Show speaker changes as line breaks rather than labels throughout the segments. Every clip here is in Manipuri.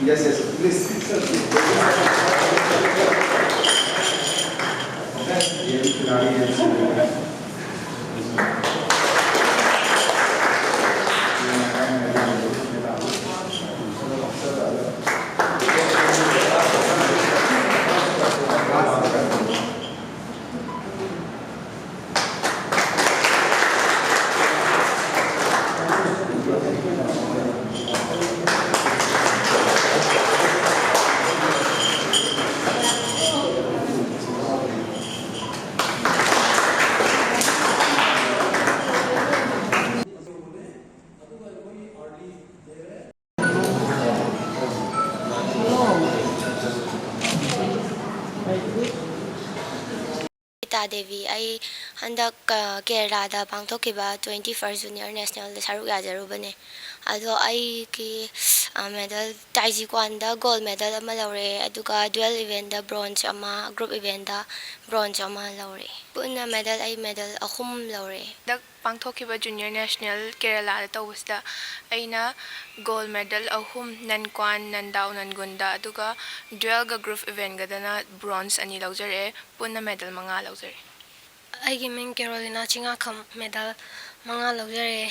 Yes, please.
Devi, I handak Kerala da PANGTHOKKHIBA 21st Junior National SARUK yajarubane. Ado I ki medal taiji kwanda gold medal ama laure aduga dual event da bronze ama group event da bronze ama laure. Puna medal I medal ahum laure.
Da PANGTHOKKHIBA Junior National Kerala da tawusda aina gold medal ahum nankwan nandaw nangunda aduga dual ga group event ga dana bronze ani laujare puna medal manga laujare.
I ming Carolina Chingakam medal manga laujare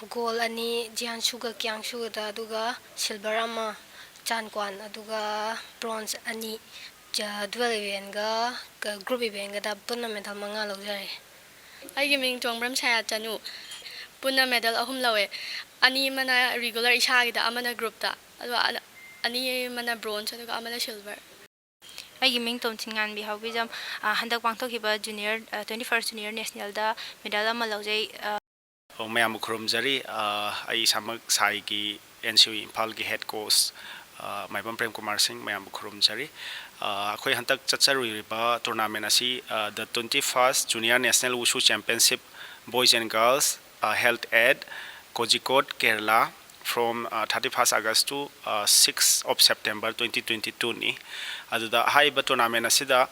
gold ani jian sugar kyang sugar da aduga silver ama chankwan aduga bronze ani dual event ga group event ga da puna medal manga laujare.
I ming Jongbram Chaya Chanu puna medal ahum lawe ani mana regular ishagi da amana group da ani mana bronze aduga amana silver.
I ming Tom Chingan bi hawbijam handak PANGTHOKKHIBA Junior 21st Junior National da medal ama laujai
mayam khurumjari ai samak sai ki NCU Impal ki head coach Maipam Prem Kumar Singh mayam khurumjari akhoi hantak chacharui ba tournament asi the 21st Junior National Wushu Championship Boys and Girls held at Kozhikode, Kerala from 31st August to 6th of September 2022 ni aduda haiba tournament asida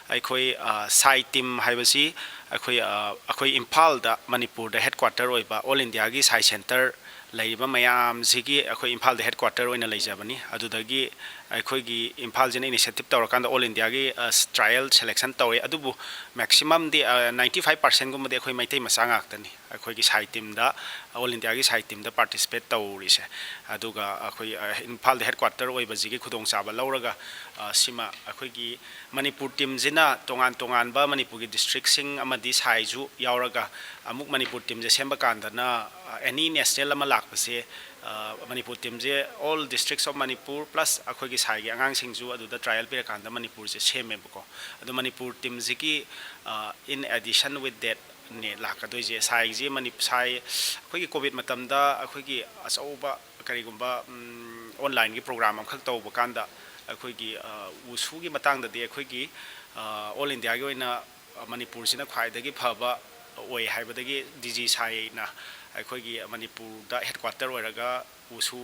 akhoi sai team haibasi akhoi Impal da Manipur da headquarter oiba All India gi sai center laiba mayam sigi akhoi Impal da headquarter oina leijabani adudagi akhoi gi Impal jena initiative tawrakanda All India gi trial selection tawe adubu maximum di 95% gumde akhoi maitai masanga aktani akhoi gi sai team da All India gi sai team da participate tawrise aduga akhoi Impal da headquarter oiba jigi khudong chaba lauraga sima akhoi gi Manipur team jina tongan ba Manipur gi district sing amadi sai ju yauraga amuk Manipur team je semba kandana any national ama lakpase Manipur team je all districts of Manipur plus akhoi gi sai gi angang singju aduda trial pira kanda Manipur je seme bako adu Manipur team jiki in addition with that ne lakadoi je sai je Manipur sai akhoi gi covid matamda akhoi gi asauba karigumba online gi program am khak tawba kanda akhoi gi usu gi matang da de akhoi gi All India gi oina Manipur sina khwaidagi phaba oi haibadagi DG sai na akhoi gi Manipur da headquarter oiraga usu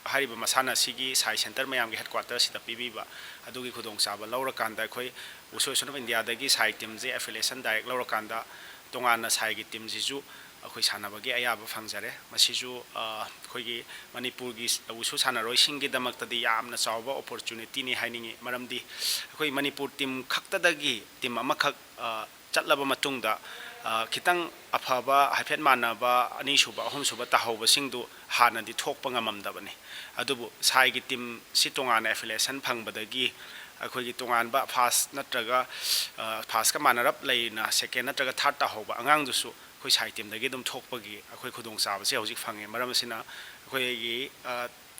hariba masana sigi sai center mayam gi headquarter sida pibiba adugi khudong chaba laura kanda akhoi usu of India dagi sai team je affiliation direct laura kanda tongana sai gi team jisu akhoi sanabagi ayaba fangjare masiju akhoi gi Manipur gi usu sanaroi singi damakta di yamna chawba opportunity ni hainingi maramdi akhoi Manipur team khakta dagi team ama khak chatlaba matungda khitang afaba haifet manaba ani suba ahum suba tahawbasingdu hanadi thokpa ngamamdabani adubu sai gi team si tongana affiliation phangbadagi akhoi tonganba fast natraga fast ka manarap leina second natraga third tahawba angang dusu khoi sai team dagi dum thokpagi akhoi khudong saba se hojik phange maram sina akhoi gi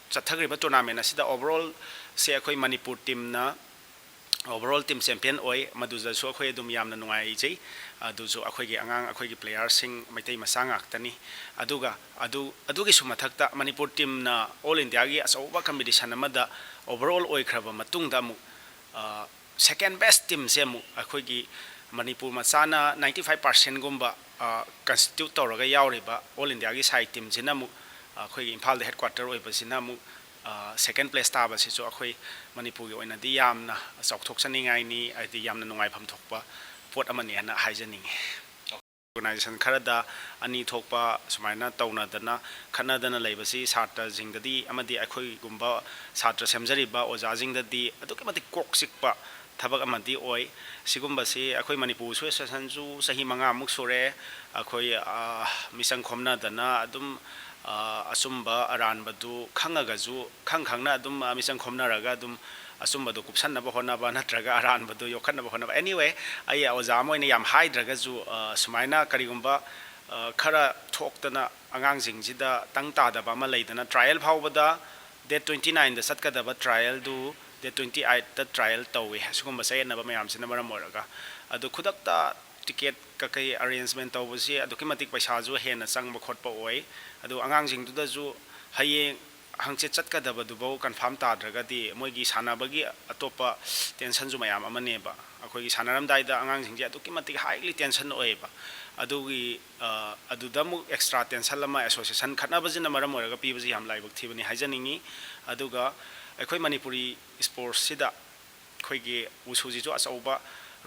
chathagriba tournament asida overall se akhoi Manipur team na overall team champion oi maduza so akhoi dum yamna nungai jai aduzu akhoi gi angang akhoi gi players sing maitai masang aktani adugi sumathakta Manipur team na all India gi asoba competition amada overall oikhraba matungda mu second best team se mu akhoi gi Manipur machana 95% gumba constitute tawraga yawriba all India gi side team jina mu akhoi gi Imphal headquarter oibasina mu second place taba si so akhoi Manipur gi oina di yamna chawthok chaningai ni adi yamna nungai pham thokpa pot amani ana haijaning organization kharada ani thokpa sumaina tawna dana khana dana leibasi satra jingdadi amadi akhoi gumba satra semjariba oja jingdadi aduki mati kok sikpa thabak amadi oi sigumba si akhoi Manipur association ju sahi manga muk sore akhoi misang khomna dana adum asumba aranbadu khangagaju khangkhangna adum misang khomna raga adum asumba do kupsan na bahona ba natraga aranba do yokhan na bahona anyway ai oja moina yam haidraga ju sumaina karigumba khara thoktana angang jingjida tangta da ba ma leidana trial phawbada date 29 da satkada ba trial du date 28 da trial tawi hasugumba sai na ba mayam sina maram moraga adu khudakta ticket ka kai arrangement tawbusi adu kimatik paisa ju hena changba khotpa oi adu angang jingdu da ju hayeng hangche chatkadaba dubo confirm tadragadi moigi sanabagi atopa tension ju mayam amane ba akhoi gi sanaram daida angang jingje aduki matik highly tension oeba adugi adudamu extra tension lama association khatna bajina maram oraga pibaji yam laibak thibani haijaningi aduga akhoi Manipuri sports sida khoi gi usuji jo asauba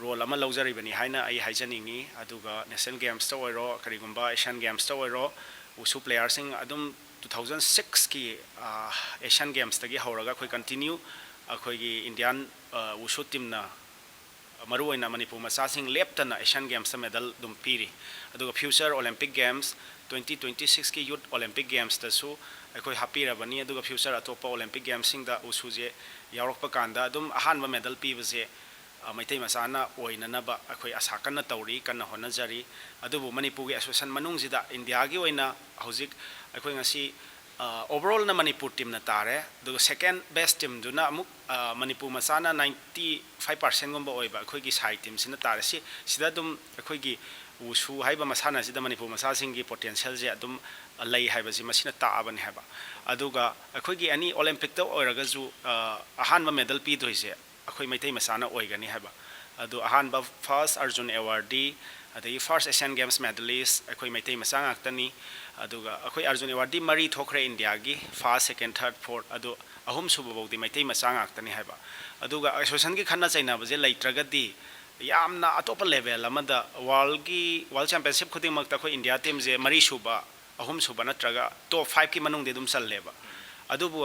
role ama lawjaribani haina ai haijaningi aduga national games to oiro karigumba Asian games to oiro usu players sing adum 2006 ki Asian Games tagi hauraga khoi continue akhoi gi Indian wushu team na maru oina Manipur macha sing leptana Asian Games medal dum piri aduga future Olympic Games 2026 ki youth Olympic Games ta su akhoi happy rabani aduga future atopa Olympic Games sing da usu je yaurokpa kanda dum ahanba medal pibaje maitai masana oina na ba akhoi asa kana tawri kana honajari adubu Manipur gi association manung jida India gi oina hojik akhoi ngasi overall na Manipur team na tare the second best team duna amuk Manipur masana 95% gomba oiba akhoi gi side team sina tare si sida dum akhoi gi usu haiba masana sida Manipur masa singi potential je adum lei haiba si masina ta abani haiba aduga akhoi gi ani Olympic ta oiraga ju ahanba medal pi doise akhoi maitai masana oigani haiba adu ahanba first Arjun awardee adagi first Asian Games medalist akhoi maitai masang aktani aduga akhoi Arjun awardee mari thokre India gi first second third fourth adu ahum suba bawdi maitai masang aktani haiba aduga association gi khanna chaina baje leitragadi yamna atopa level amada world championship khuding makta khoi India team je mari suba ahum suba natraga top 5 ki manung de dum salleba adubu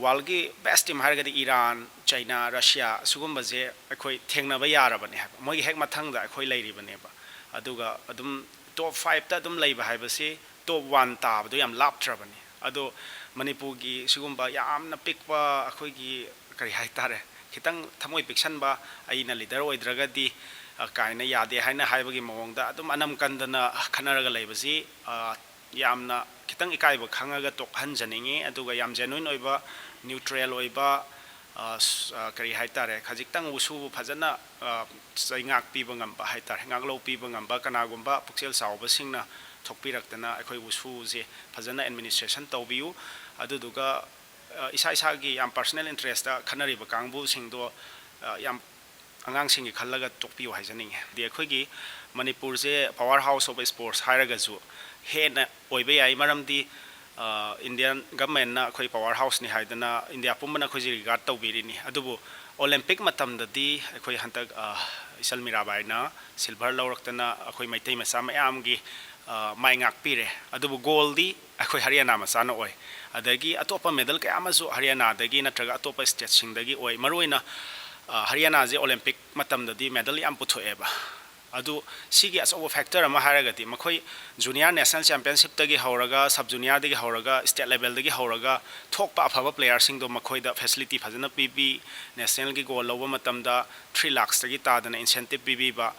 world gi best team haragadi Iran China Russia sugumba je akhoi thengnaba yarabani haba moi hek mathangda akhoi leiribane ba aduga adum top 5 ta dum leiba haibasi top 1 ta badu yam laptrabani ado Manipur gi sugumba yamna pikpa akhoi gi kari haitare khitang thamoi piksan ba aina leader oidragadi kaina yade haina haibagi mawongda adum anam kandana khanaraga leibasi yamna khitang ikaiba khangaga tok hanjaningi aduga yam genuine oiba neutral oiba kari haitare khajikitang usu phajana saingak piba ngamba haitare ngaklo piba ngamba kanagumba puksel sawba singna thokpiraktana akhoi usu je phajana administration tawbiu aduduga isa isa gi yam personal interest da khanariba kangbu singdo yam angang singi khallaga tokpiu haijaningi de akhoi gi Manipur je powerhouse of sports hairaga ju HENNA oibe yai maramdi Indian government na khoi powerhouse ni haidana India pumana khoi regard tawbirini adubu Olympic matamdadi khoi hantak isal mirabai na silver lawraktana khoi maitai masa mayam gi mai ngak pire adubu gold di khoi Haryana masana oi adagi atopa medal kaya amazu Haryana dagi natraga atopa state sing dagi oi maruina Haryana je Olympic matamdadi medal yam puthoeba adu sigi asoba factor ama haragati makhoi junior national championship tagi horaga sub junior dagi horaga state level dagi horaga thokpa afaba player sing do makhoi da facility phajana pibi national gi goal loba matamda 3 lakhs tagi tadana incentive pibi ba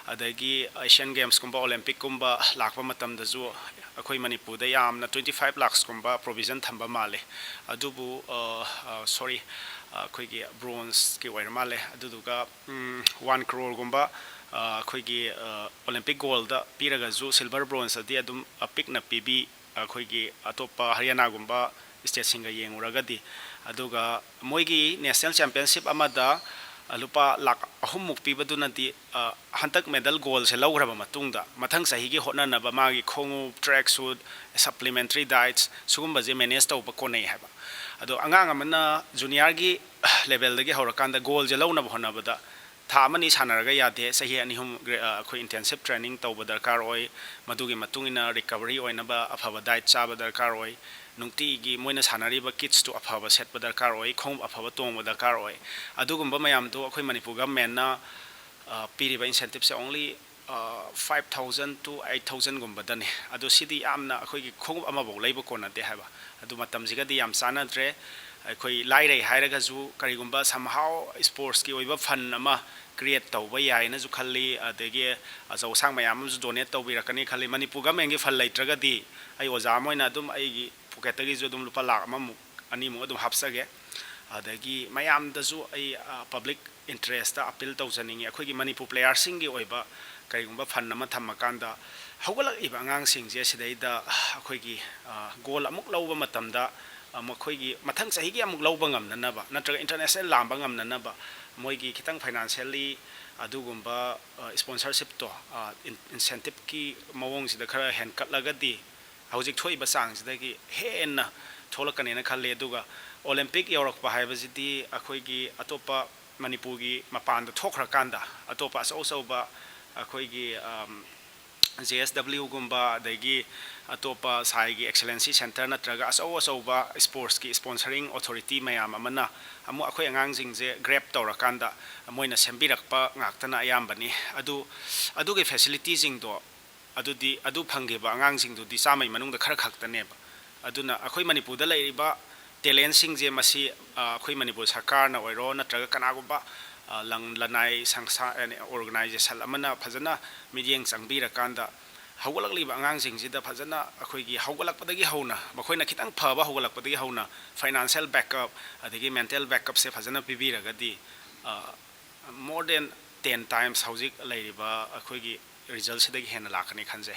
adagi Asian games kumba Olympic kumba lakpa matamda ju akhoi Manipur da yamna 25 lakhs kumba provision thamba male adubu sorry akhoi gi bronze ki waira male aduduga 1 crore gumba akhoi Olympic gold da piraga ju silver bronze adi adum apikna pibi akhoi atopa Haryana gumba state singa yenguragadi aduga moigi national championship amada lupa lak ahumuk pibaduna di hantak medal goal se lograba matungda mathang sahi gi hotna na ba magi khongu track suit supplementary diets sugumba je manage tawba konei haba ado angang amana junior gi level dagi horakanda goal je lawna hona bada tha amani sanaraga yade sahi ani hum khoi intensive training tawba darkar oi madugi matungina recovery oina ba afaba diet chaba darkar oi nungti gi moina sanari ba kits to afaba set ba darkar oi khom afaba tong ba darkar oi adugumba mayam to khoi Manipur government na piriba incentive se only 5,000 to 8,000 gumba dane adu sidi amna khoi gi khom ama bo leiba kona de haba adu matam jiga di yam sana dre khoi lairei hairaga ju karigumba somehow sports ki oiba fun ama create tawba yai na ju khalli adegi azau sang mayam ju donate tawbirakani khalli Manipur government gi fal leitraga di ai oja moina dum ai gi puketagi ju dum lupa lakh ama ani mo dum hapsage adagi mayam da ju ai public interest ta appeal tawjaningi akhoi gi Manipur player sing gi oiba karigumba fun ama thamakanda hawgalak iba ngang sing je sidaida akhoi gi goal amuk lawba matamda makhoi mathang sahi gi amuk lawba ngamnanaba natraga international lamba ngamnanaba moigi kitang financially adugumba sponsorship to incentive ki mawong sida khara hen katlagadi hawjik thoi ba sang sida gi henna tholakane na khalle aduga Olympic yorok pa haibasidi akhoi gi atopa Manipur gi mapanda thokra kanda atopa so ba akhoi gi JSW gumba dagi atopa sai gi excellency center natraga aso ba sports ki sponsoring authority mayam amana amu akhoi angang jing je grab tawrakanda moina sembirakpa ngaktana ayambani adu ge facilities jing do adu phangge ba angang jing du di chamai manung da khara khaktane ba aduna akhoi Manipur da leiriba talent sing je masi akhoi Manipur sarkar na oiro natraga kanagumba lang lanai sangsa organization amana phajana midyeng changbira kanda hawgalakliba angang singsida phajana akhoi gi hawgalakpadagi hauna makhoi na khitang phaba hawgalakpadagi hauna financial backup adagi mental backup se phajana pibiragadi more than 10 times hawjik leiriba akhoi gi result sidagi hena lakani khanje